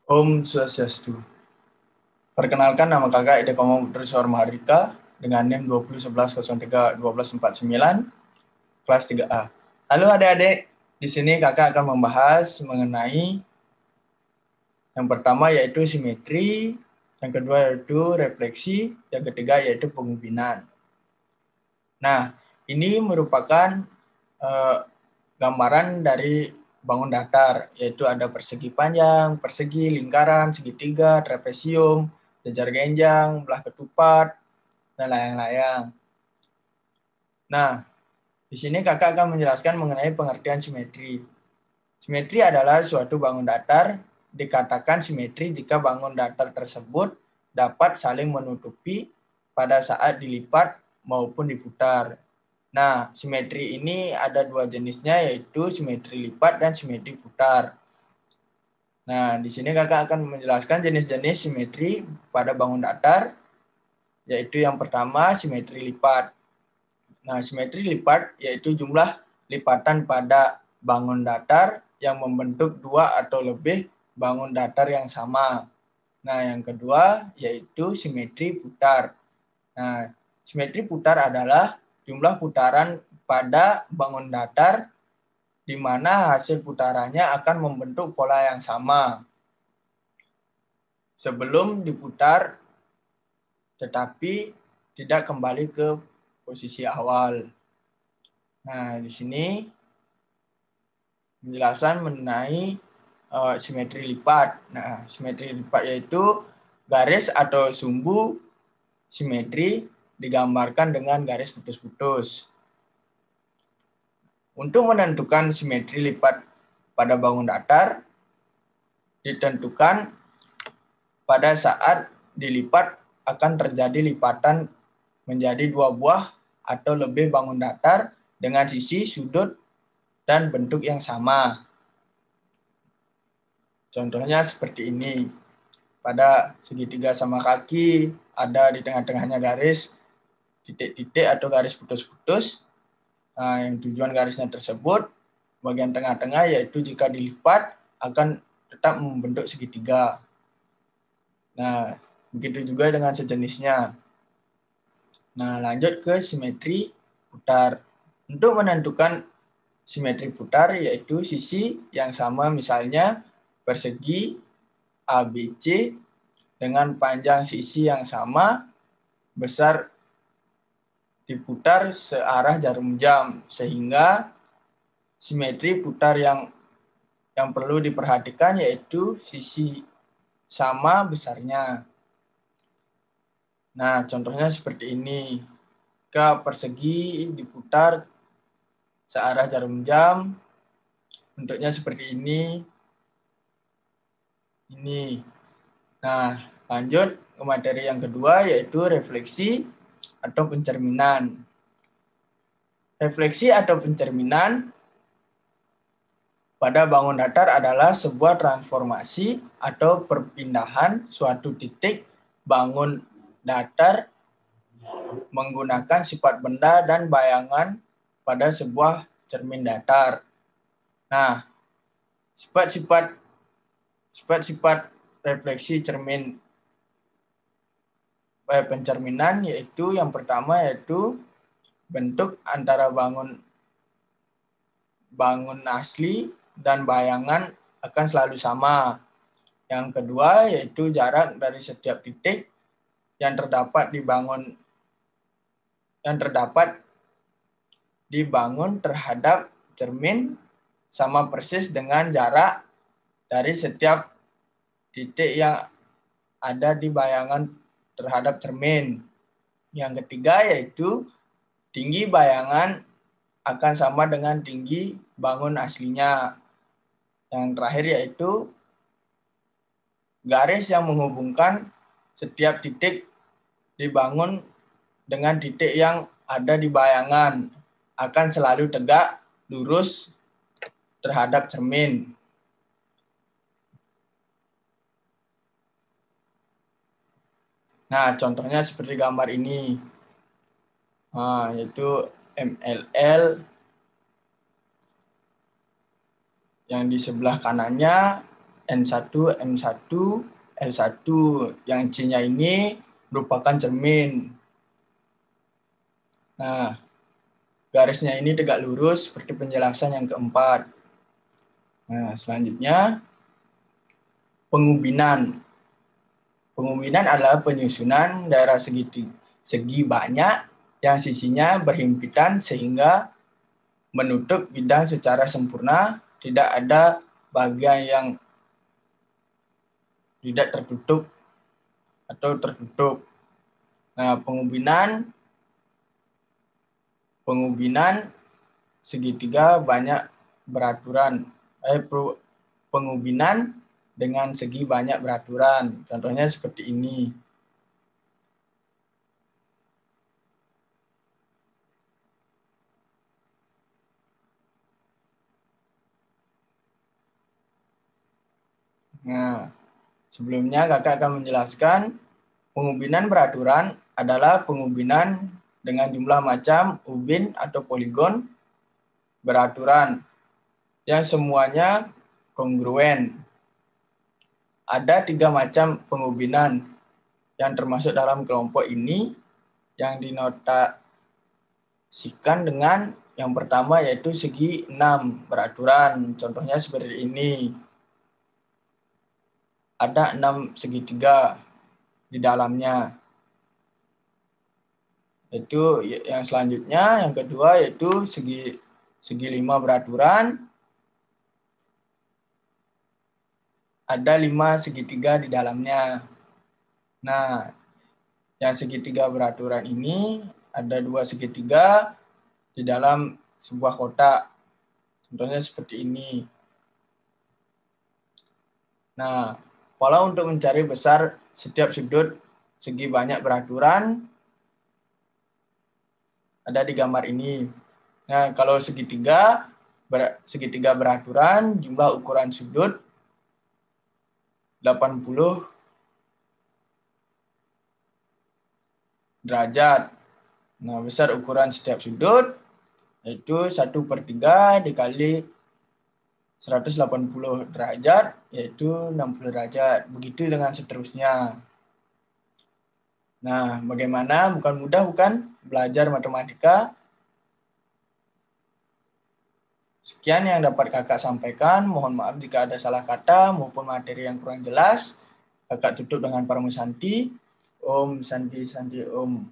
Om Swastiastu. Perkenalkan, nama kakak Ide Komang Putriswar Mahardika dengan NIM 2011031249 kelas 3A. Halo adik-adik, di sini kakak akan membahas mengenai yang pertama yaitu simetri, yang kedua yaitu refleksi, yang ketiga yaitu pengumpinan. Nah, ini merupakan gambaran dari bangun datar, yaitu ada persegi panjang, persegi, lingkaran, segitiga, trapesium, jejar genjang, belah ketupat, dan layang-layang. Nah, di sini kakak akan menjelaskan mengenai pengertian simetri. Simetri adalah suatu bangun datar, dikatakan simetri jika bangun datar tersebut dapat saling menutupi pada saat dilipat maupun diputar. Nah, simetri ini ada dua jenisnya, yaitu simetri lipat dan simetri putar. Nah, di sini kakak akan menjelaskan jenis-jenis simetri pada bangun datar, yaitu yang pertama simetri lipat. Nah, simetri lipat yaitu jumlah lipatan pada bangun datar yang membentuk dua atau lebih bangun datar yang sama. Nah, yang kedua yaitu simetri putar. Nah, simetri putar adalah jumlah putaran pada bangun datar di mana hasil putarannya akan membentuk pola yang sama sebelum diputar tetapi tidak kembali ke posisi awal. Nah, di sini penjelasan mengenai simetri lipat. Nah, simetri lipat yaitu garis atau sumbu simetri digambarkan dengan garis putus-putus. Untuk menentukan simetri lipat pada bangun datar, ditentukan pada saat dilipat akan terjadi lipatan menjadi dua buah atau lebih bangun datar dengan sisi, sudut, dan bentuk yang sama. Contohnya seperti ini. Pada segitiga sama kaki, ada di tengah-tengahnya garis titik-titik atau garis putus-putus. Nah, yang tujuan garisnya tersebut, bagian tengah-tengah yaitu jika dilipat akan tetap membentuk segitiga. Nah, begitu juga dengan sejenisnya. Nah, lanjut ke simetri putar. Untuk menentukan simetri putar yaitu sisi yang sama, misalnya persegi ABC dengan panjang sisi yang sama, besar diputar searah jarum jam, sehingga simetri putar yang perlu diperhatikan yaitu sisi sama besarnya. Nah, contohnya seperti ini. Jika persegi diputar searah jarum jam, bentuknya seperti ini. Nah, lanjut ke materi yang kedua yaitu refleksi atau pencerminan. Refleksi atau pencerminan pada bangun datar adalah sebuah transformasi atau perpindahan suatu titik bangun datar menggunakan sifat benda dan bayangan pada sebuah cermin datar. Nah, sifat-sifat refleksi cermin pencerminan yaitu yang pertama yaitu bentuk antara bangun asli dan bayangan akan selalu sama. Yang kedua yaitu jarak dari setiap titik yang terdapat dibangun terhadap cermin sama persis dengan jarak dari setiap titik yang ada di bayangan terhadap cermin. Yang ketiga yaitu tinggi bayangan akan sama dengan tinggi bangun aslinya. Yang terakhir yaitu garis yang menghubungkan setiap titik dibangun dengan titik yang ada di bayangan akan selalu tegak lurus terhadap cermin. Nah, contohnya seperti gambar ini. Nah, yaitu MLL yang di sebelah kanannya N1, M1, L1. Yang C-nya ini merupakan cermin. Nah, garisnya ini tegak lurus seperti penjelasan yang keempat. Nah, selanjutnya pengubinan. Pengubinan adalah penyusunan daerah segi banyak yang sisinya berhimpitan sehingga menutup bidang secara sempurna, tidak ada bagian yang tidak tertutup atau tertutup. Nah, pengubinan segitiga banyak beraturan. Pengubinan dengan segi banyak beraturan. Contohnya seperti ini. Nah, sebelumnya kakak akan menjelaskan pengubinan beraturan adalah pengubinan dengan jumlah macam ubin atau poligon beraturan yang semuanya kongruen. Ada 3 macam pengubinan yang termasuk dalam kelompok ini yang dinotasikan dengan yang pertama yaitu segi 6 beraturan. Contohnya seperti ini. Ada 6 segitiga di dalamnya. Itu yang selanjutnya, yang kedua yaitu segi 5 beraturan. Ada 5 segitiga di dalamnya. Nah, yang segitiga beraturan ini ada 2 segitiga di dalam sebuah kotak. Contohnya seperti ini. Nah, pola untuk mencari besar setiap sudut segi banyak beraturan ada di gambar ini. Nah, kalau segitiga beraturan, jumlah ukuran sudut 80 derajat. Nah, besar ukuran setiap sudut yaitu 1/3 dikali 180 derajat, yaitu 60 derajat. Begitu dengan seterusnya. Nah, bagaimana? Bukan mudah, bukan? Belajar matematika. Sekian yang dapat kakak sampaikan. Mohon maaf jika ada salah kata maupun materi yang kurang jelas. Kakak tutup dengan Paramo Santi. Om Santi Santi Om.